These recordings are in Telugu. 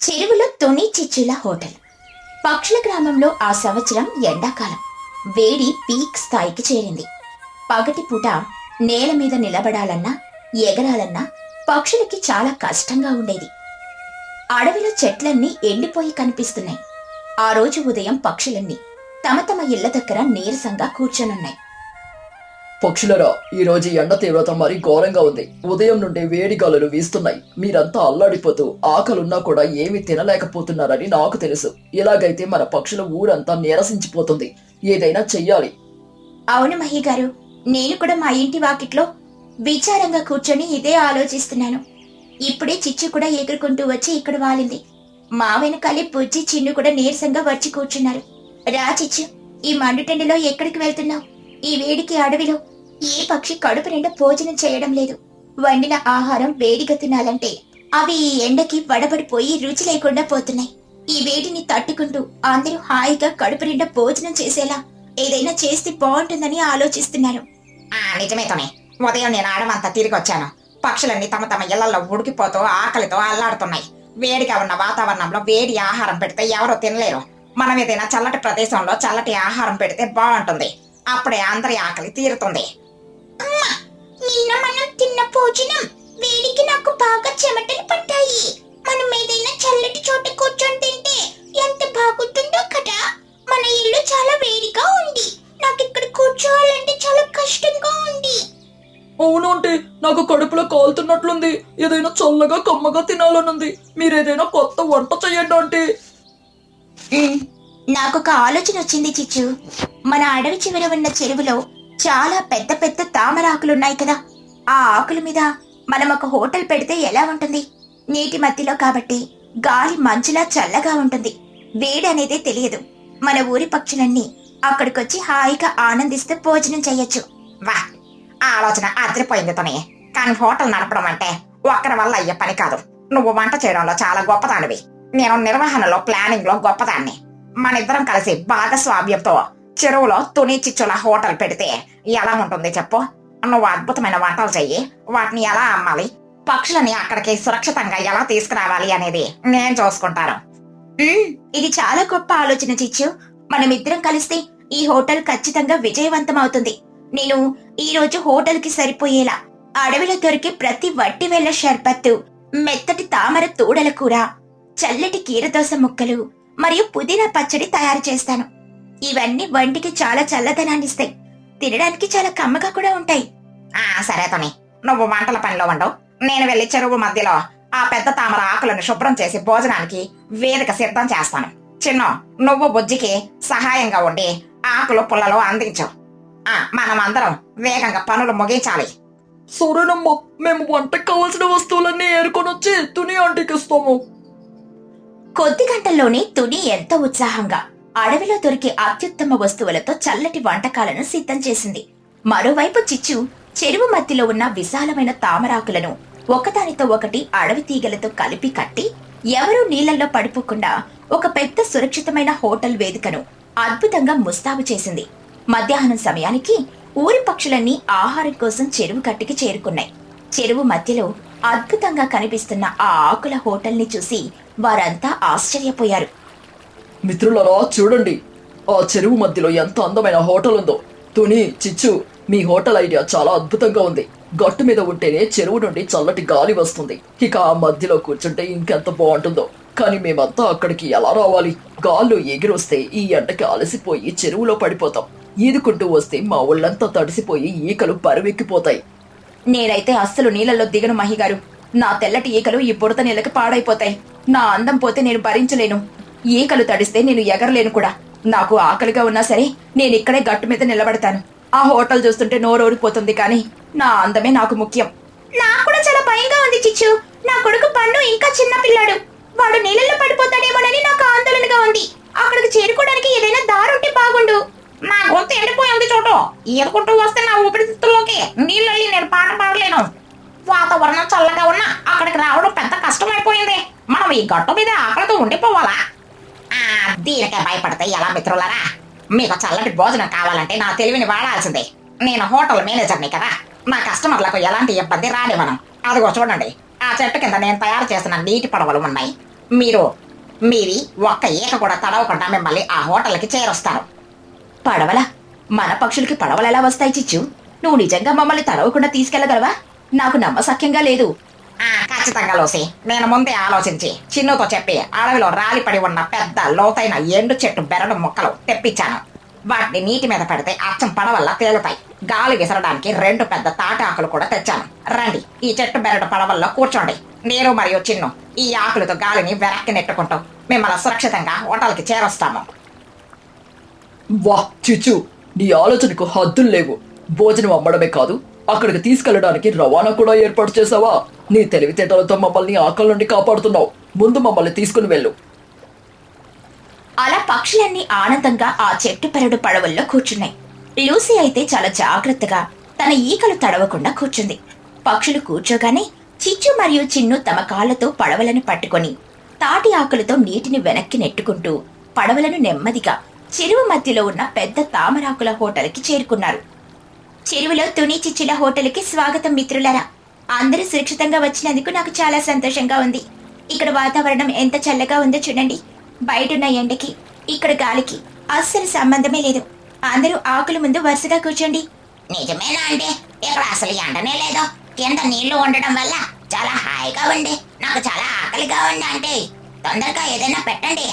చెరువులో తుని చిచ్చుల హోటల్. పక్షుల గ్రామంలో ఆ సంవత్సరం ఎండాకాలం. వేడి పీక్ స్థాయికి చేరింది. పగటిపూట నేల మీద నిలబడాలన్నా ఎగరాలన్నా పక్షులకి చాలా కష్టంగా ఉండేది. అడవిలో చెట్లన్నీ ఎండిపోయి కనిపిస్తున్నాయి. ఆ రోజు ఉదయం పక్షులన్నీ తమ తమ ఇళ్ల దగ్గర నీరసంగా కూర్చొనున్నాయి. పక్షులరా, ఈ రోజు ఎండ తీవ్రత మరీ ఘోరంగా ఉంది. ఉదయం నుండి వేడి గాలులు వీస్తున్నాయి. మీరంతా అల్లాడిపోతూ ఆకలున్నా కూడా ఏమీ తినలేకపోతున్నారని నాకు తెలుసు. ఇలాగైతే మన పక్షుల ఊరంతా నీరసించిపోతుంది. ఏదైనా చెయ్యాలి. అవును మహి గారు, నేను కూడా మా ఇంటి వాకిట్లో విచారంగా కూర్చొని ఇదే ఆలోచిస్తున్నాను. ఇప్పుడే చిచ్చు కూడా ఎగురుకుంటూ వచ్చి ఇక్కడ వాలింది. మా వెనకాలే బుజ్జి చిన్ను కూడా నీరసంగా వచ్చి కూర్చున్నారు. రా చిచ్చు, ఈ మండుటెండలో ఎక్కడికి వెళ్తున్నావు? ఈ వేడికి అడవిలో ఏ పక్షి కడుపు నిండా భోజనం చేయడం లేదు. వండిన ఆహారం వేడిగా తినాలంటే అవి ఈ ఎండకి వడబడిపోయి రుచి లేకుండా పోతున్నాయి. ఈ వేడిని తట్టుకుంటూ అందరూ హాయిగా కడుపు నిండా భోజనం చేసేలా ఏదైనా చేస్తే బాగుంటుందని ఆలోచిస్తున్నాను. నిజమే తోనే. ఉదయం నేను అడవంతా తిరిగి వచ్చాను. పక్షులన్నీ తమ తమ ఇళ్లలో ఉడికిపోతూ ఆకలితో అల్లాడుతున్నాయి. వేడిగా ఉన్న వాతావరణంలో వేడి ఆహారం పెడితే ఎవరో తినలేరు. మనం ఏదైనా చల్లటి ప్రదేశంలో చల్లటి ఆహారం పెడితే బాగుంటుంది. అప్పుడే అందరి ఆకలి తీరుతుంది. నిన్న మనం తిన్న భోజనం వేడికి నాకు బాగా చెమటలు పట్టాయి. మనం ఏదైనా చల్లటి చోట కూర్చొని తింటే ఎంత బాగుంటుందో కదా. మన ఇల్లు చాలా వేడిగా ఉంది. నాకు ఇక్కడ కూర్చోవాలంటే చాలా కష్టంగా ఉంది. అవునంటే నాకు కడుపులో కాలుతున్నట్లుంది. ఏదైనా చల్లగా కమ్మగా తినాలనుంది. మీరేదైనా కొత్త వంట చెయ్యండి అంటే. నాకొక ఆలోచన వచ్చింది చిచ్చు. మన అడవి చివర ఉన్న చెరువులో చాలా పెద్ద పెద్ద తామరాకులున్నాయి కదా. ఆ ఆకుల మీద మనం ఒక హోటల్ పెడితే ఎలా ఉంటుంది? నీటి మధ్యలో కాబట్టి గాలి మంచులా చల్లగా ఉంటుంది. వేడి అనేదే తెలియదు. మన ఊరి పక్షులన్నీ అక్కడికొచ్చి హాయిగా ఆనందిస్తూ భోజనం చెయ్యొచ్చు. వా, ఆలోచన అదిరిపోయింది తోనే. కానీ హోటల్ నడపడం అంటే ఒక్కరి వల్ల అయ్యే పని కాదు. నువ్వు వంట చేయడంలో చాలా గొప్పదానివి. నేను నిర్వహణలో ప్లానింగ్ లో గొప్పదాన్ని. మనిద్దరం కలిసి భాగస్వామ్యంతో చెరువులో తుని చిచ్చుల హోటల్ పెడితే ఎలా ఉంటుంది చెప్పు? నువ్వు అద్భుతమైన వంటలు చెయ్యి. వాటిని ఎలా అమ్మాలి, పక్షులని అక్కడికి సురక్షితంగా ఎలా తీసుకురావాలి అనేది నేను చూసుకుంటాను. ఇది చాలా గొప్ప ఆలోచన చిచ్చు. మనమిద్దరం కలిస్తే ఈ హోటల్ ఖచ్చితంగా విజయవంతం అవుతుంది. నేను ఈ రోజు హోటల్ కి సరిపోయేలా అడవిలో దొరికే ప్రతి వట్టి వేళ్ల షర్బత్తు, మెత్తటి తామర తూడల కూర, చల్లటి కీరదోస ముక్కలు మరియు పుదీనా పచ్చడి తయారు చేస్తాను. ఇవన్నీ వంటికి చాలా చల్లదనాన్ని ఇస్తాయి. తినడానికి చాలా కమ్మగా కూడా ఉంటాయి. సరే తోని, నువ్వు వంటల పనిలో ఉండవు. నేను వెళ్లి చెరువు మధ్యలో ఆ పెద్ద తామర ఆకులను శుభ్రం చేసి భోజనానికి వేదిక సిద్ధం చేస్తాను. చిన్న, నువ్వు బుజ్జికి సహాయంగా ఉండి ఆకులు పుల్లలో అందించు. మనం అందరం వేగంగా పనులు ముగించాలి. సరేనమ్మా, మేము వంటకు కావాల్సిన వస్తువులన్నీ ఏరుకొని వచ్చి తుని ఆంటీకి ఇస్తాము. కొద్ది గంటల్లోనే తుని ఎంతో ఉత్సాహంగా అడవిలో దొరికే అత్యుత్తమ వస్తువులతో చల్లటి వంటకాలను సిద్ధం చేసింది. మరోవైపు చిచ్చు చెరువు మధ్యలో ఉన్న విశాలమైన తామరాకులను ఒకదానితో ఒకటి అడవి తీగలతో కలిపి కట్టి ఎవరూ నీళ్లలో పడిపోకుండా ఒక పెద్ద సురక్షితమైన హోటల్ వేదికను అద్భుతంగా ముస్తాబు చేసింది. మధ్యాహ్నం సమయానికి ఊరి పక్షులన్నీ ఆహారం కోసం చెరువు కట్టికి చేరుకున్నాయి. చెరువు మధ్యలో అద్భుతంగా కనిపిస్తున్న ఆ ఆకుల హోటల్ని చూసి వారంతా ఆశ్చర్యపోయారు. మిత్రులరా, చూడండి, ఆ చెరువు మధ్యలో ఎంత అందమైన హోటల్ ఉందో. తుని, చిచ్చు, మీ హోటల్ ఐడియా చాలా అద్భుతంగా ఉంది. గట్టు మీద ఉంటేనే చెరువు నుండి చల్లటి గాలి వస్తుంది. ఇక ఆ మధ్యలో కూర్చుంటే ఇంకెంత బాగుంటుందో. కానీ మేమంతా అక్కడికి ఎలా రావాలి? గాల్లో ఎగిరొస్తే ఈ ఎండకి అలసిపోయి చెరువులో పడిపోతాం. ఈదుకుంటూ వస్తే మా ఒళ్ళంతా తడిసిపోయి ఈకలు బరువెక్కిపోతాయి. నేనైతే అస్సలు నీళ్ళల్లో దిగను మహిగారు. నా తెల్లటి ఈకలు ఈ బురద నీళ్ళకి పాడైపోతాయి. నా అందం పోతే నేను భరించలేను. ఈకలు తడిస్తే నేను ఎగరలేను కూడా. నాకు ఆకలిగా ఉన్నా సరే నేను ఇక్కడే గట్టు మీద నిలబడతాను. ఆ హోటల్ చూస్తుంటే నోరూరిపోతుంది, కానీ నా అందమే నాకు ముఖ్యం. నాకు కూడా చాలా భయంగా ఉంది చిచ్చు. నా కొడుకు పన్ను ఇంకా చిన్న పిల్లాడు. వాడు నీళ్ళల్లో పడిపోతాడేమోనని నాకు ఆందోళనగా ఉంది. అక్కడికి చేరుకోవడానికి ఏదైనా దారుంటే బాగుండు. నా గొంతు ఎండిపోయింది చోటు. ఈదుకుంటూ వస్తే నా ఊపిరితిత్తుల్లోకి నీళ్ళల్లి నేను పాట పాడలేను. వాతావరణం చల్లగా ఉన్నా అక్కడికి రావడం పెద్ద కష్టమైపోయింది. మనం ఈ గట్టు మీద ఆకలితో ఉండిపోవాలా? దీనికే భయపడితే ఎలా మిత్రులరా? మీకు చల్లటి భోజనం కావాలంటే నా తెలివిని వాడాల్సిందే. నేను హోటల్ మేనేజర్ని కదా. నా కస్టమర్లకు ఎలాంటి ఇబ్బంది రానివ్వను. అదిగో చూడండి, ఆ చెట్టు కింద నేను తయారు చేసిన నీటి పడవలు ఉన్నాయి. మీవి ఒక్క ఈక కూడా తడవకుండా మిమ్మల్ని ఆ హోటల్కి చేరుస్తాను. పడవలా? మన పక్షులకి పడవలు ఎలా వస్తాయి చిచ్చు? నువ్వు నిజంగా మమ్మల్ని తడవకుండా తీసుకెళ్లగలవా? నాకు నమ్మశక్యంగా లేదు. ఖచ్చితంగా లోసి, నేను ముందే ఆలోచించి చిన్నుతో చెప్పి అడవిలో రాలిపడి ఉన్న పెద్ద లోతైన ఎండు చెట్టు బెరడు మొక్కలు తెప్పించాను. వాటిని నీటి మీద పెడితే అచ్చం పడవల్లా తేలుతాయి. గాలి విసరడానికి 2 పెద్ద తాటి ఆకులు కూడా తెచ్చాను. రండి, ఈ చెట్టు బెరడు పడవల్లో కూర్చోండి. నేను మరియు చిన్ను ఈ ఆకులతో గాలిని వెనక్కి నెట్టుకుంటూ మిమ్మల్ని సురక్షితంగా హోటల్కి చేరొస్తాము. వా చిచ్చు, నీ ఆలోచనకు హద్దులు లేవు. భోజనం అమ్మడమే కాదు, అక్కడికి తీసుకెళ్లడానికి రవాణా కూడా ఏర్పాటు చేసావా? నీ తెలివితేటలతో మమ్మల్ని ఆకలి నుండి కాపాడుతున్నావు. ముందు మమ్మల్ని తీసుకుని వెళ్ళు. అలా పక్షులన్నీ ఆనందంగా ఆ చెట్టు పెరడు పడవల్లో కూర్చున్నాయి. లూసీ అయితే చాలా జాగ్రత్తగా తన ఈకలు తడవకుండా కూర్చుంది. పక్షులు కూర్చోగానే చిచ్చు మరియు చిన్ను తమ కాళ్లతో పడవలను పట్టుకొని తాటి ఆకులతో నీటిని వెనక్కి నెట్టుకుంటూ పడవలను నెమ్మదిగా చెరువు మధ్యలో ఉన్న పెద్ద తామరాకుల హోటల్కి చేరుకున్నారు. చెరువులో తుని చిచ్చుల హోటల్కి స్వాగతం మిత్రులారా. అందరూ సురక్షితంగా వచ్చినందుకు నాకు చాలా సంతోషంగా ఉంది. ఇక్కడ వాతావరణం ఎంత చల్లగా ఉందో చూడండి. బయటున్న ఎండకి ఇక్కడ గాలికి అస్సలు సంబంధమే లేదు. అందరూ ఆకుల ముందు వరుసగా కూర్చోండి. నిజమేనా అంటే ఇక్కడ అసలు ఎండనే లేదు. కింద నీళ్లు ఉండడం వల్ల చాలా హాయిగా ఉంది. నాకు చాలా ఆకలిగా ఉంది అంటే తొందరగా ఏదైనా పెట్టండి.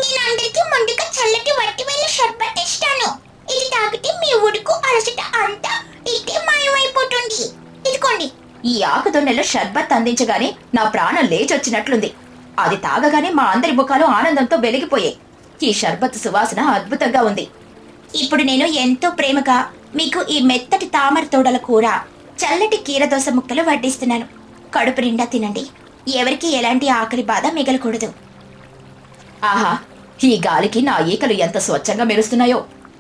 నేను అందరికి ముందుగా చల్లటి వట్టి వేళ్ళ షర్బత్ ఇస్తాను. ఇది తాగితే మీ ఉడుకు అలసట అంతా ఇట్టే మాయమైపోతుంది. ఇదిగోండి. ఈ ఆకుదొన్నెలో షర్బత్ అందించగానే నా ప్రాణం లేచొచ్చినట్లుంది. అది తాగగానే మా అందరి ముఖాలు ఆనందంతో వెలిగిపోయాయి. ఈ షర్బత్ సువాసన అద్భుతంగా ఉంది. ఇప్పుడు నేను ఎంతో ప్రేమగా మీకు ఈ మెత్తటి తామర తోడల కూర, చల్లటి కీరదోస ముక్కలు వడ్డిస్తున్నాను. కడుపు నిండా తినండి. ఎవరికి ఎలాంటి ఆకలి బాధ మిగలకూడదు. ఆహా, ఈ గాలికి నా ఈకలు ఎంత స్వచ్ఛంగా మెరుస్తున్నాయో.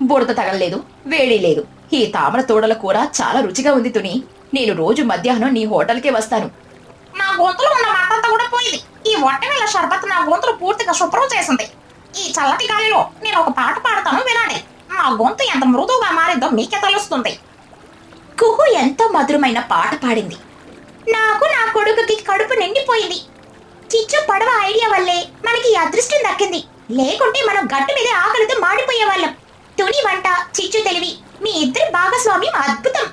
బురద తగలలేదు, వేడి లేదు. ఈ తామర తోడల కూర చాలా రుచిగా ఉంది తుని. నేను రోజు మధ్యాహ్నం నీ హోటల్కే వస్తాను. నా గొంతులో ఉన్న మంటంతా కూడా పోయింది. ఈ వట్టవేళ షర్బత్ నా గొంతులు పూర్తిగా శుభ్రం చేసింది. ఈ చల్లటి గాలిలో నేను ఒక పాట పాడతాను, వినండి. నా గొంతు ఎంత మృదువుగా మారిందో మీకే తెలుస్తుంది. కుహు ఎంతో మధురమైన పాట పాడింది. నాకు నా కొడుకుకి కడుపు నిండిపోయింది. చిచ్చు పడవ ఐడియా వల్లే మనకి ఈ అదృష్టం దక్కింది. లేకుంటే మనం గట్టు మీద ఆకలితో మాడిపోయేవాళ్ళం. తుని వంట, చిచ్చు తెలివి, మీ ఇద్దరి భాగస్వామ్యం అద్భుతం.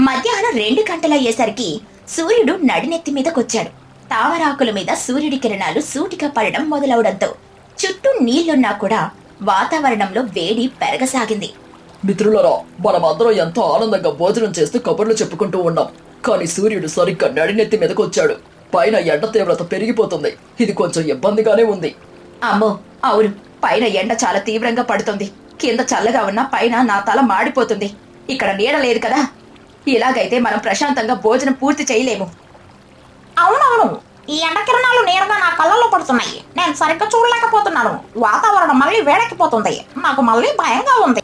మధ్యాహ్నం 2 గంటలయ్యేసరికి సూర్యుడు నడినెత్తి మీదకొచ్చాడు. తామరాకుల మీద సూర్యుడి కిరణాలు సూటిగా పడడం మొదలవడంతో చుట్టూ నీళ్లున్నా కూడా వాతావరణంలో వేడి పెరగసాగింది. మిత్రులరా, మనమందరం ఎంతో ఆనందంగా భోజనం చేస్తూ కబుర్లు చెప్పుకుంటూ ఉన్నాం. కానీ సూర్యుడు సరిగ్గా నడినెత్తి మీదకు వచ్చాడు. పైన ఎండ తీవ్రత పెరిగిపోతుంది. ఇది కొంచెం ఇబ్బందిగానే ఉంది. అమ్మో, అవును, పైన ఎండ చాలా తీవ్రంగా పడుతుంది. కింద చల్లగా ఉన్నా పైన నా తల మాడిపోతుంది. ఇక్కడ నీడ లేదు కదా. ఇలాగైతే మనం ప్రశాంతంగా భోజనం పూర్తి చేయలేము. అవునవును, ఈ ఎండ కిరణాలు నేరుగా నా కళ్ళల్లో పడుతున్నాయి. నేను సరిగ్గా చూడలేకపోతున్నాను. వాతావరణం మళ్ళీ వేడెక్కిపోతుంది. నాకు మళ్ళీ భయంగా ఉంది.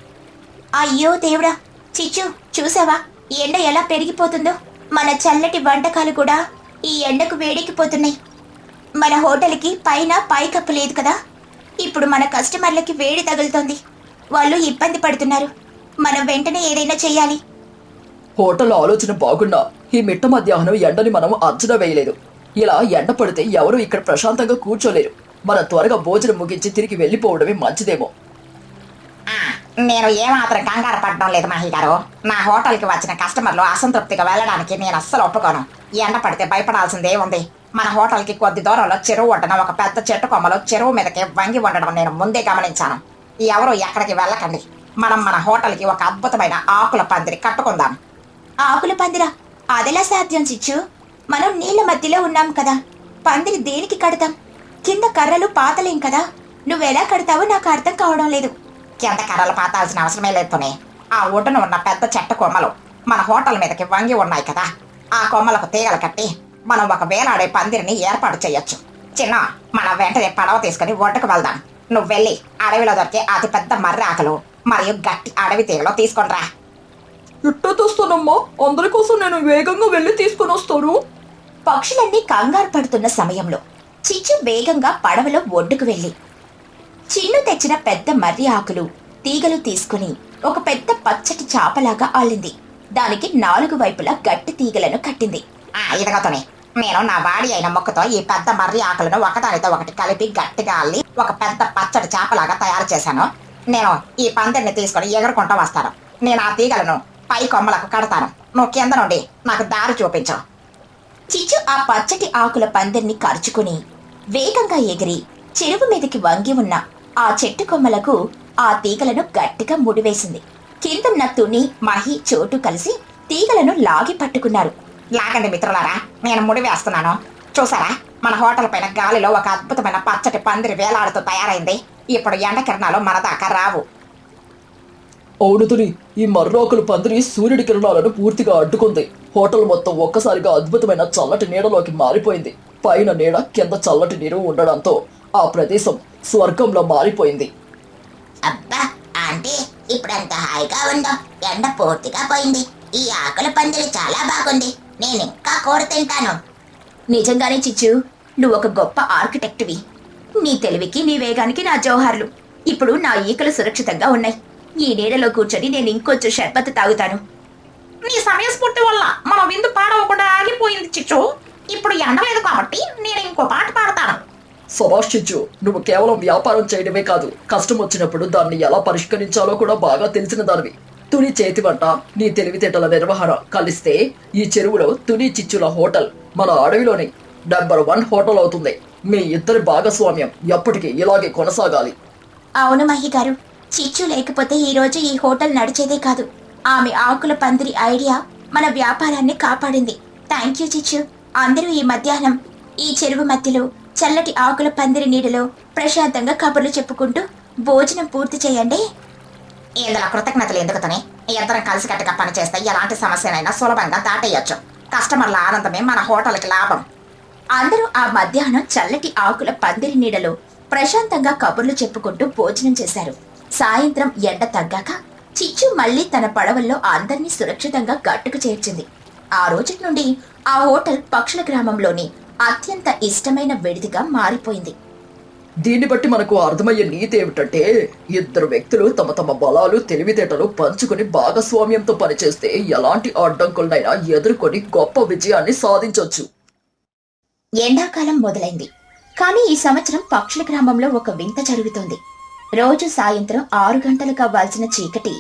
అయ్యో దేవుడా, చిచ్చు చూసావా ఎండ ఎలా పెరిగిపోతుందో? మన చల్లటి వంటకాలు కూడా ఈ ఎండకు వేడెక్కిపోతున్నాయి. మన హోటల్కి పైన పైకప్పు లేదు కదా. ఇప్పుడు మన కస్టమర్లకి వేడి తగులుతోంది. వాళ్ళు ఇబ్బంది పడుతున్నారు. మనం వెంటనే ఏదైనా చెయ్యాలి. హోటల్ ఆలోచన బాగున్నా ఈ మిట్ట మధ్యాహ్నం ఎండని మనం అంచనా వేయలేదు. ఇలా ఎండ పడితే ఎవరు ఇక్కడ ప్రశాంతంగా కూర్చోలేరు. మనం త్వరగా భోజనం ముగించి తిరిగి వెళ్ళిపోవడమే మంచిదేమో. నేను ఏమాత్రం కంగారు పడడం లేదు మహి గారు. నా హోటల్కి వచ్చిన కస్టమర్లు అసంతృప్తిగా వెళ్ళడానికి నేను అస్సలు ఒప్పుకోను. ఎండ పడితే భయపడాల్సిందే ఉంది. మన హోటల్కి కొద్ది దూరంలో చెరువు ఒడ్డున ఒక పెద్ద చెట్టు కొమ్మలో చెరువు మీదకి వంగి ఉండడం నేను ముందే గమనించాను. ఎవరు ఎక్కడికి వెళ్ళకండి. మనం మన హోటల్కి ఒక అద్భుతమైన ఆకుల పందిరి కట్టుకుందాం. ఆకుల పందిరా? అదెలా సాధ్యం చిచ్చు? మనం నీళ్ల మధ్యలో ఉన్నాం కదా. పందిరి దేనికి కడతాం? కింద కర్రలు పాతలేం కదా. నువ్వెలా కడతావో నాకు అర్థం కావడం లేదు. కింద కర్రలు పాతాల్సిన అవసరమే లేదునే. ఆ ఒడ్డున ఉన్న పెద్ద చెట్టు కొమ్మలు మన హోటల్ మీదకి వంగి ఉన్నాయి కదా. ఆ కొమ్మలకు తీగలు కట్టి మనం ఒక వేలాడే పందిరిని ఏర్పాటు చేయొచ్చు. చిన్న, మన వెంటనే పడవ తీసుకుని ఒడ్డుకు వెళ్దాం. నువ్వు వెళ్ళి అడవిలో దొరికే అతి పెద్ద మర్రి ఆకులు మరియు గట్టి అడవి తీగలు తీసుకొనిరా. ఇట్ట తెస్తానమ్మా. అందరి కోసం నేను వేగంగా వెళ్ళి తీసుకుని వస్తాను. పక్షులన్నీ కంగారు పడుతున్న సమయంలో చిచ్చు వేగంగా పడవలో ఒడ్డుకు వెళ్ళి చిన్ను తెచ్చిన పెద్ద మర్రి ఆకులు, తీగలు తీసుకుని ఒక పెద్ద పచ్చటి చాపలాగా అల్లింది. దానికి 4 వైపులా గట్టి తీగలను కట్టింది. ఇదిగో తుని, నేను నా వాడి అయిన మొక్కతో ఈ పెద్ద మర్రి ఆకులను ఒకదానితో ఒకటి కలిపి గట్టిగా అల్లి ఒక పెద్ద పచ్చడి చేపలాగా తయారు చేశాను. నేను ఈ పందిరిని తీసుకొని ఎగురుకుంటూ వస్తాను. నేను ఆ తీగలను పై కొమ్మలకు కడతాను. నువ్వు కింద నుండి నాకు దారి చూపించు. చిచ్చు ఆ పచ్చటి ఆకుల పందిరిని కరుచుకుని వేగంగా ఎగిరి చెరువు మీదకి వంగి ఉన్న ఆ చెట్టు కొమ్మలకు ఆ తీగలను గట్టిగా ముడివేసింది. కిందున్న తుని, మహి, చోటు కలిసి తీగలను లాగి పట్టుకున్నారు. లాగండి మిత్రులారా, నేను ముడి వేస్తున్నాను. చూసారా, మన హోటల్ పైన గాలిలో ఒక అద్భుతమైన పచ్చటి పందిరి వేలాడుతూ తయారైంది. ఇప్పుడు ఎండ కిరణాలు మన దాకా రావు. అవును తుని, ఈ మర్రాకుల పందిరి సూర్యుడి కిరణాలను పూర్తిగా అడ్డుకుంది. హోటల్ మొత్తం ఒక్కసారిగా అద్భుతమైన చల్లటి నీడలోకి మారిపోయింది. పైన నీడ, కింద చల్లటి నీరు ఉండడంతో ఆ ప్రదేశం స్వర్గంలో మారిపోయింది. అబ్బా ఆంటీ, ఇప్పుడంత హాయిగా ఉందో. ఎండ పూర్తిగా పోయింది. ఈ ఆకుల పందిరి చాలా బాగుంది. నేను ఇంకా కూర తింటాను. నిజంగానే చిచ్చు, నువ్వు ఒక గొప్ప ఆర్కిటెక్ట్వి. నీ తెలివికి, నీ వేగానికి నా జోహార్లు. ఇప్పుడు నా ఈకలు సురక్షితంగా ఉన్నాయి. ఈ నీడలో కూర్చొని నేను ఇంకొంచెం షర్బత్ తాగుతాను. నీ సమయస్ఫూర్తి వల్ల మన విందు పాడవకుండా ఆగిపోయింది చిచ్చు. ఇప్పుడు ఎండలేదు కాబట్టి నేను ఇంకో పాట పాడతాను. సభాష్ చిచ్చు, నువ్వు కేవలం వ్యాపారం చేయడమే కాదు, కష్టం వచ్చినప్పుడు దాన్ని ఎలా పరిష్కరించాలో కూడా బాగా తెలిసిన దానివి. తుని చేతి వంట, నీ తెలివితేటల నిర్వహణ కలిస్తే ఈ చెరువులో తుని చిచ్చుల హోటల్ మన అడవిలోని నంబర్ 1 హోటల్ అవుతుంది. మీ ఇద్దరి భాగస్వామ్యం ఎప్పటికీ ఇలాగే కొనసాగాలి. అవును మహి గారు, చిచ్చు లేకపోతే ఈ రోజు ఈ హోటల్ నడిచేదే కాదు. ఆమె ఆకుల పందిరి ఐడియా మన వ్యాపారాన్ని కాపాడింది. థ్యాంక్ యూ చిచ్చు. అందరూ ఈ మధ్యాహ్నం ఈ చెరువు మధ్యలో చల్లటి ఆకుల పందిరి నీడలో ప్రశాంతంగా కబుర్లు చెప్పుకుంటూ భోజనం పూర్తి చేయండి. ఇందులో కృతజ్ఞతలు ఎందుకుతోనే, ఇద్దరం కలిసికట్టుగా పనిచేస్తే ఎలాంటి సమస్యనైనా సులభంగా దాటేయచ్చు. కస్టమర్ల ఆనందమే మన హోటల్కి లాభం. అందరూ ఆ మధ్యాహ్నం చల్లటి ఆకుల పందిరి నీడలో ప్రశాంతంగా కబుర్లు చెప్పుకుంటూ భోజనం చేశారు. సాయంత్రం ఎండ తగ్గాక చిచ్చు మళ్లీ తన పడవల్లో అందర్నీ సురక్షితంగా గట్టుకు చేర్చింది. ఆ రోజు నుండి ఆ హోటల్ పక్షుల గ్రామంలోని అత్యంత ఇష్టమైన విడిదిగా మారిపోయింది. దీన్ని బట్టి మనకు అర్థమయ్యే నీతి ఏమిటంటే, ఇద్దరు వ్యక్తులు తమ తమ బలాలు, తెలివితేటలు పంచుకొని భాగస్వామ్యంతో పనిచేస్తే ఎలాంటి అడ్డంకులనైనా ఎదుర్కొని గొప్ప విజయాన్ని సాధించొచ్చు. ఎండాకాలం మొదలైంది. కానీ ఈ సంవత్సరం పక్షుల గ్రామంలో ఒక వింత జరుగుతోంది. రోజు సాయంత్రం 6 గంటలకు అవ్వాల్సిన చీకటి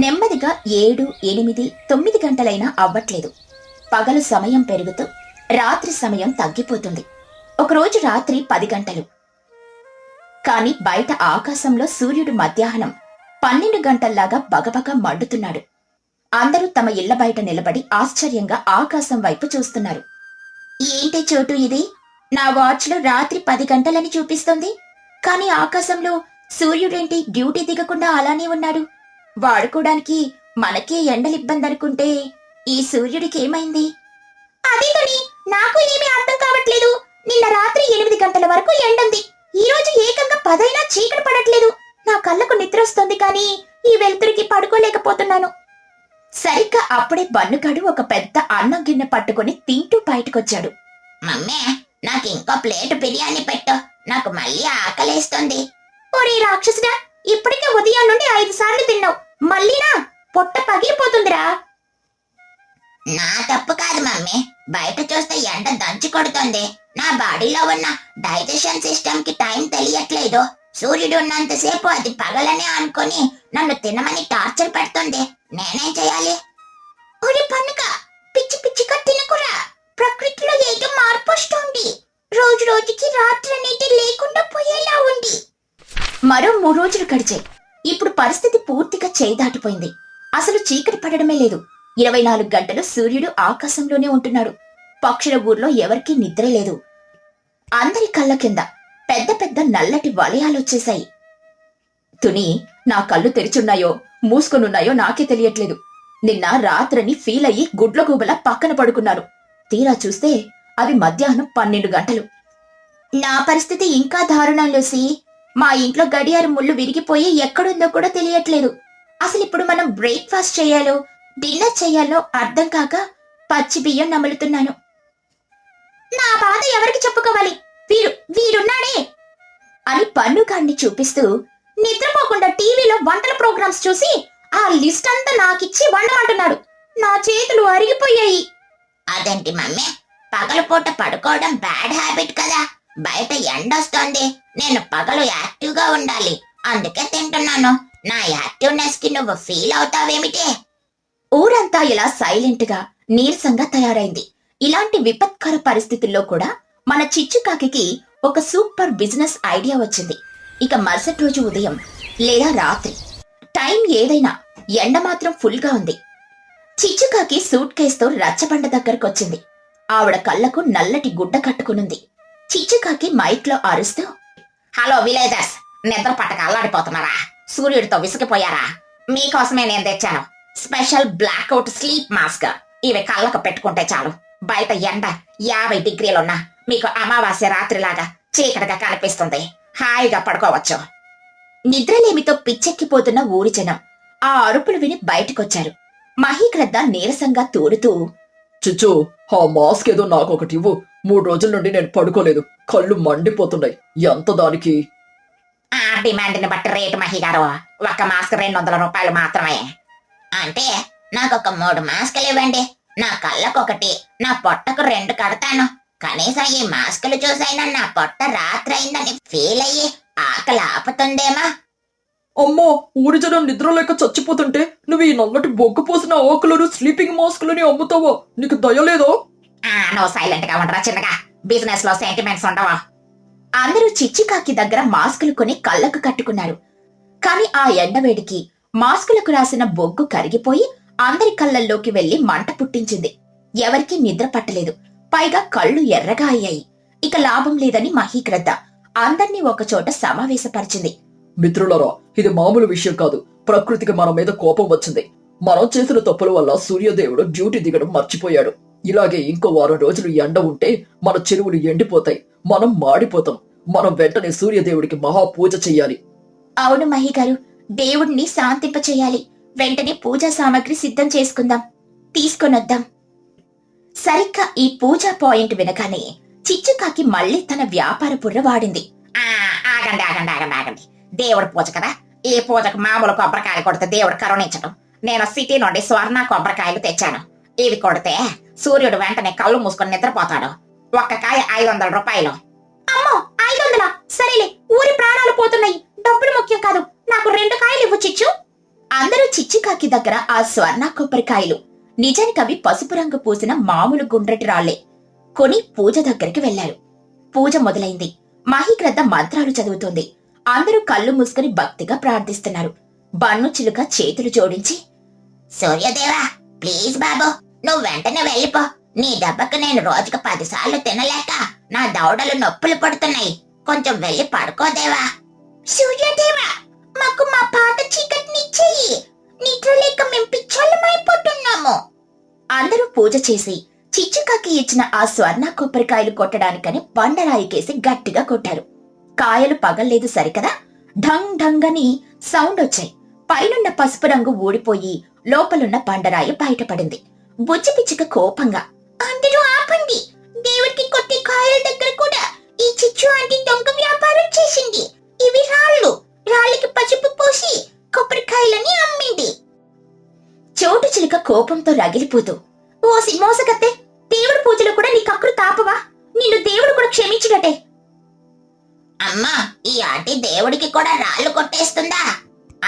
నెమ్మదిగా 7, 8, 9 గంటలైనా అవ్వట్లేదు. పగలు సమయం పెరుగుతూ రాత్రి సమయం తగ్గిపోతుంది. ఒకరోజు రాత్రి 10 గంటలు. కాని బయట ఆకాశంలో సూర్యుడు మధ్యాహ్నం 12 గంటల్లాగా బగబగ మండుతున్నాడు. అందరూ తమ ఇళ్ల బయట నిలబడి ఆశ్చర్యంగా ఆకాశం వైపు చూస్తున్నారు. ఏంటి చోటు ఇది? నా వాచ్లో రాత్రి 10 గంటలని చూపిస్తోంది. కాని ఆకాశంలో సూర్యుడేంటి డ్యూటీ దిగకుండా అలానే ఉన్నాడు? వాడుకోవడానికి మనకే ఎండలిబ్బందనుకుంటే ఈ సూర్యుడికి ఏమైంది? అదేగాని నాకు ఏమీ అర్థం కావట్లేదు. నిన్న రాత్రి 8 గంటల వరకు ఎండుంది. ఈ రోజు ఏకంగా 10 అయినా చీకటి పడట్లేదు. నా కళ్ళకు నిద్ర వస్తుంది కానీ ఈ వెలుతురికి పడుకోలేకపోతున్నాను. సరిగ్గా అప్పుడే బన్నుగాడు ఒక పెద్ద అన్నం గిన్నె పట్టుకుని తింటూ బయటకొచ్చాడు. మమ్మీ, నాకు ఇంకో ప్లేట్ బిర్యానీ పెట్టు. నాకు మళ్ళీ ఆకలేస్తుంది. ఒరే రాక్షసుడా, ఇప్పటికే ఉదయం నుండి 5 సార్లు తిన్నావు. మళ్ళీనా? పొట్ట పగిలిపోతుందిరా. నా తప్పు కాదు మమ్మీ. బయట చూస్తే ఎండ దంచి కొడుతుంది. నా బాడీలో ఉన్న డైజెషన్ సిస్టమ్ కి టైం తెలియట్లేదు. సూర్యుడు ఉన్నంతసేపు అది పగలనే అనుకుని నన్ను తినమని టార్చర్ పెడుతుంది. నేనేం చేయాలి? ఒరే పన్నుక, పిచ్చి పిచ్చిగా తినకురా. ప్రకృతిలో ఏదో మార్పు వస్తుంది. రోజు రోజుకి రాత్రనేది లేకుండా పోయేలా ఉంది. మరో 3 రోజులు గడిచాయి. ఇప్పుడు పరిస్థితి పూర్తిగా చేయి దాటిపోయింది. అసలు చీకటి పడడమే లేదు. 24 గంటలు సూర్యుడు ఆకాశంలోనే ఉంటున్నాడు. పక్షుల ఊర్లో ఎవరికీ నిద్ర లేదు. అందరి కళ్ళ కింద పెద్ద పెద్ద నల్లటి వలయాలొచ్చేశాయి. తుని, నా కళ్ళు తెరిచున్నాయో మూసుకొనున్నాయో నాకే తెలియట్లేదు. నిన్న రాత్రిని ఫీల్ అయ్యి గుడ్లగూబలా పక్కన పడుకున్నాను. తీరా చూస్తే అవి మధ్యాహ్నం 12 గంటలు. నా పరిస్థితి ఇంకా దారుణం లూసీ. మా ఇంట్లో గడియారం ముళ్ళు విరిగిపోయి ఎక్కడుందో కూడా తెలియట్లేదు. అసలు ఇప్పుడు మనం బ్రేక్ఫాస్ట్ చేయాలో డిన్నర్ చేయాలో అర్థం కాక పచ్చి బియ్యం నములుతున్నాను. నా బాధ ఎవరికి చెప్పుకోవాలి? వీరున్నాడే అని పన్నుగాన్ని చూపిస్తూ నిద్రపోకుండా టీవీలో వంటల ప్రోగ్రామ్స్ చూసి ఆ లిస్ట్ అంతా నాకిచ్చి వండమంటున్నాడు. నా చేతులు అరిగిపోయాయి. అదేంటి మమ్మీ, పగలపూట పడుకోవడం బ్యాడ్ హ్యాబిట్ కదా. బయట ఎండొస్తోంది, నేను పగలు యాక్టివ్ గా ఉండాలి, అందుకే తింటున్నాను. నా యాక్టివ్నెస్ కి నువ్వు ఫీల్ అవుతావేమిటి? ఊరంతా ఇలా సైలెంట్ గా నీరసంగా తయారైంది. ఇలాంటి విపత్కర పరిస్థితుల్లో కూడా మన చిచ్చుకాకి ఒక సూపర్ బిజినెస్ ఐడియా వచ్చింది. ఇక మరుసటి రోజు ఉదయం లేదా రాత్రి, టైం ఏదైనా, ఎండ మాత్రం ఫుల్ గా ఉంది. చిచ్చుకాకి సూట్ కేసుతో రచ్చబండ దగ్గరకొచ్చింది. ఆవిడ కళ్ళకు నల్లటి గుడ్డ కట్టుకునుంది. చిచ్చుకాకి మైక్ లో అరుస్తూ, హలో విలేజర్స్, నిద్ర పట్టక అల్లాడిపోతున్నారా? సూర్యుడితో విసిగిపోయారా? మీకోసమే నేను తెచ్చాను స్పెషల్ బ్లాక్అవుట్ స్లీప్ మాస్క్. ఇవి కళ్ళకు పెట్టుకుంటే చాలు, బయట ఎండ 50 డిగ్రీలున్నా మీకు అమావాస్య రాత్రిలాగా చీకటిగా కనిపిస్తుంది. హాయిగా పడుకోవచ్చు. నిద్రలేమితో పిచ్చెక్కిపోతున్న ఊరి జనం ఆ అరుపులు విని బయటకొచ్చారు. మహీగ్రద్ద నీరసంగా తూలుతూ, చిచ్చు, ఆ మాస్క్ ఏదో నాకు ఒకటి ఇవ్వు. 3 రోజుల నుండి నేను పడుకోలేదు, కళ్ళు మండిపోతున్నాయి. ఎంత దానికి? ఆ డిమాండ్ ని బట్టి రేటు మహి గారు, ఒక మాస్క్ 200 రూపాయలు మాత్రమే. అంటే నాకొక 3 మాస్కులు ఇవ్వండి. నా కళ్ళకొకటి, నా పొట్టకు 2 కడతాను. కనీసం ఈ మాస్కులు చూసైనా నా పొట్ట రాత్రైందని ఫీల్ అయ్యి ఆకలి ఆపుతుందేమా? అమ్మో, ఊరి జనం నిద్ర లేక చచ్చిపోతుంటే నువ్వు ఈ నల్లటి బొగ్గు పోసిన ఆకులను, స్లీపింగ్ మాస్కులని అమ్ముతావా? నీకు దయలేదో? నువ్వు సైలెంట్ గా ఉండరా చిన్నగా, బిజినెస్ లో సెంటిమెంట్స్ ఉండవా? అందరూ చిచ్చుకాకి దగ్గర మాస్కులు కొని కళ్ళకు కట్టుకున్నారు. కాని ఆ ఎండవేడికి మాస్కులకు రాసిన బొగ్గు కరిగిపోయి అందరి కళ్ళల్లోకి వెళ్లి మంట పుట్టించింది. ఎవరికీ నిద్ర పట్టలేదు. పైగా కళ్ళు ఎర్రగా అయ్యాయి. ఇక లాభం లేదని మహీగ్రద్ద అందర్నీ ఒకచోట సమావేశపరిచింది. మిత్రులరా, ఇది మామూలు విషయం కాదు. ప్రకృతికి మన మీద కోపం వచ్చింది. మనం చేసిన తప్పుల వల్ల సూర్యదేవుడు డ్యూటీ దిగడం మర్చిపోయాడు. ఇలాగే ఇంకో 1 వారం రోజులు ఎండ ఉంటే మన చెరువులు ఎండిపోతాయి, మనం మాడిపోతాం. మనం వెంటనే సూర్యదేవుడికి మహా పూజ చెయ్యాలి. అవును మహిగారు, దేవుణ్ణి శాంతింపచేయాలి. వెంటనే పూజా సామాగ్రి సిద్ధం చేసుకుందాం, తీసుకొనొద్దాం. సరిగ్గా ఈ పూజా పాయింట్ వినగానే చిచ్చుకాకి మళ్ళీ తన వ్యాపార బుర్ర వాడింది. ఆగండి ఆగండి ఆగండి ఆగండి, దేవుడి పూజ కదా, ఈ పూజకు మామూలు కొబ్బరికాయలు కొడితే దేవుడు కరుణించడం. నేను సిటీ నుండి స్వర్ణ కొబ్బరికాయలు తెచ్చాను. ఇవి కొడితే సూర్యుడు వెంటనే కళ్ళు మూసుకొని నిద్రపోతాడు. ఒక్క కాయ 500 రూపాయలు. అమ్మో, 500? సరేలే, ఊరి ప్రాణాలు పోతున్నాయి, డబ్బులు ముఖ్యం కాదు, నాకు 2 కాయలు ఇవ్వు చిచ్చు. అందరూ చిచ్చుకాకి దగ్గర ఆ స్వర్ణ కొబ్బరికాయలు, నిజానికి అవి పసుపు రంగు పూసిన మామూలు గుండ్రటి రాళ్లే, కొని పూజ దగ్గరికి వెళ్లారు. పూజ మొదలైంది. మహీగ్రద్ద మంత్రాలు చదువుతోంది. అందరూ కళ్ళు మూసుకుని భక్తిగా ప్రార్థిస్తున్నారు. బన్ను చిలుక చేతులు జోడించి, సూర్యదేవా, ప్లీజ్ బాబు, నువ్వు వెంటనే వెళ్ళిపో. నీ దెబ్బకు నేను రోజుకు 10 సార్లు తినలేక నా దవడలు నొప్పులు పడుతున్నాయి. కొంచెం వెళ్ళి పడుకోదేవా. సూర్యదేవా, మాకు మా పాత చీకటినిచ్చేయి. నిద్ర లేక మేం పిచ్చోళ్ళమైపోతున్నాము. అందరూ పూజ చేసి చిచ్చుకాకి ఇచ్చిన ఆ స్వర్ణ కొబ్బరికాయలు కొట్టడానికని బండరాయికేసి గట్టిగా కొట్టారు. కాయలు పగల్లేదు సరికదా, ఢంగ్ ఢంగ్ అని సౌండ్ వచ్చాయి. పైనున్న పసుపు రంగు ఊడిపోయి లోపలున్న బండరాయి బయటపడింది. బుజ్జి పిచ్చుక కోపంగా, అందరూ ఆపండి. దేవుడికి కొట్టే కాయల దగ్గర కూడా ఈ చిచ్చు ఆంటీ దొంగ వ్యాపారం చేసింది. ఇవి రాళ్ళు, రాళ్ళకి పసుపు పోసి కొబ్బరికాయలని అమ్మింది. చోటు చిలుక కోపంతో రగిలిపోతూ, ఓసి మోసగత్తే, దేవుడి పూజలో కూడా నీ కక్కులు తాపవా? నిన్ను దేవుడు కూడా క్షమించినట్టే. అమ్మా, ఈ ఆంటీ దేవుడికి కూడా రాళ్ళు కొట్టేస్తుందా?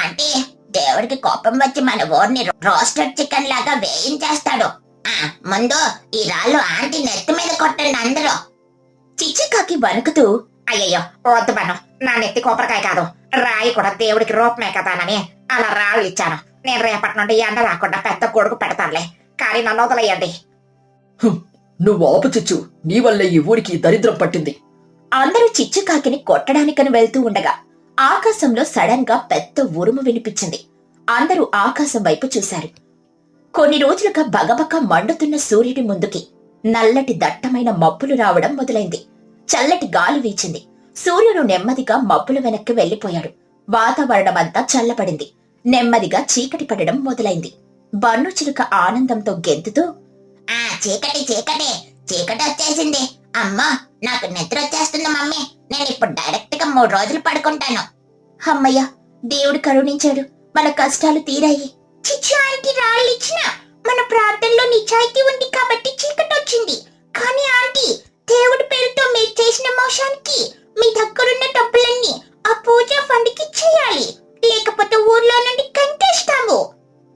అంటే దేవుడికి కోపం వచ్చి మన ఊరిని రోస్టెడ్ చికెన్ లాగా వేయించేస్తాడు. ముందు ఈ రాళ్ళు ఆంటీ నెత్తి మీద కొట్టండి అందరూ. చిచ్చుకాకి వణుకుతూ, అయ్యయ్యో వద్దు బన్ను, నా నెత్తి కొబ్బరికాయ కాదు, రాయి కూడా దేవుడికి రూపమే కదానని అలా రాళ్ళు ఇచ్చాను. నేను రేపటి నుండి ఎండ రాకుండా పెద్ద కొడుకు పెడతానులే, కానీ నన్ను వదిలేయండి. నువ్వు ఆపు చిచ్చు, నీ వల్లే ఈ ఊరికి ఈ దరిద్రం పట్టింది. అందరూ చిచ్చుకాకిని కొట్టడానికని వెళ్తూ ఉండగా ఆకాశంలో సడన్ గా పెద్ద ఉరుము వినిపించింది. అందరూ ఆకాశం వైపు చూశారు. కొన్ని రోజులుగా బగబగ మండుతున్న సూర్యుడి ముందుకి నల్లటి దట్టమైన మబ్బులు రావడం మొదలైంది. చల్లటి గాలి వీచింది. సూర్యుడు నెమ్మదిగా మబ్బుల వెనక్కి వెళ్లిపోయాడు. వాతావరణమంతా చల్లబడింది. నెమ్మదిగా చీకటి పడడం మొదలైంది. బన్ను చిలుక ఆనందంతో గెంతుతూ, చీకటి చీకటి చీకటి వచ్చేసింది. అమ్మా, నాకు నిద్ర వచ్చేస్తుంది మమ్మీ. నేను ఇప్పుడు డైరెక్ట్ గా 3 రోజులు పడుకుంటాను. అమ్మయ్య, దేవుడు కరుణించాడు, మన కష్టాలు తీరాయి. చిచ్చు ఆంటీ రాళ్ళు ఇచ్చిన మన ప్రార్థనలో నిజాయితీ ఉంది కాబట్టి చీకటి వచ్చింది. కానీ ఆంటీ, దేవుడి పేరుతో మీరు చేసిన మోసానికి మీ దగ్గరున్న డబ్బులన్నీ ఆ పూజ ఫండ్ కి చేయాలి, లేకపోతే ఊర్లో నుండి కంటేస్తాము.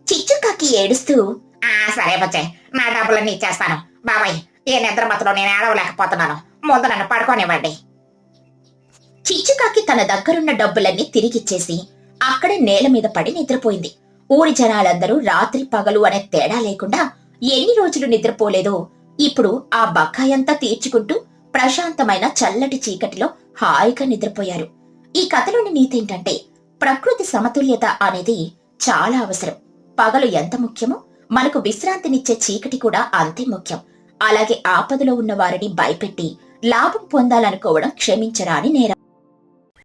చిచ్చుకాకి ఏడుస్తూ సరే బచ్చే, నా డబ్బులన్నీ ఇచ్చేస్తాను. బాబాయ్, ఏ నిద్ర మత్తులో నేను ఏడవలేకపోతున్నాను. ముందు నన్ను పడుకోనివ్వండి. చిచ్చుకాకి తన దగ్గరున్న డబ్బులన్నీ తిరిగిచ్చేసి అక్కడే నేల మీద పడి నిద్రపోయింది. ఊరి జనాలందరూ రాత్రి పగలు అనే తేడా లేకుండా ఎన్ని రోజులు నిద్రపోలేదో ఇప్పుడు ఆ బకాయంతా తీర్చుకుంటూ ప్రశాంతమైన చల్లటి చీకటిలో హాయిగా నిద్రపోయారు. ఈ కథలోని నీతేంటంటే ప్రకృతి సమతుల్యత అనేది చాలా అవసరం. పగలు ఎంత ముఖ్యమో మనకు విశ్రాంతినిచ్చే చీకటి కూడా అంతే ముఖ్యం. అలాగే ఆపదలో ఉన్న వారిని భయపెట్టి లాభం పొందాలనుకోవడం క్షమించరాని నేరం.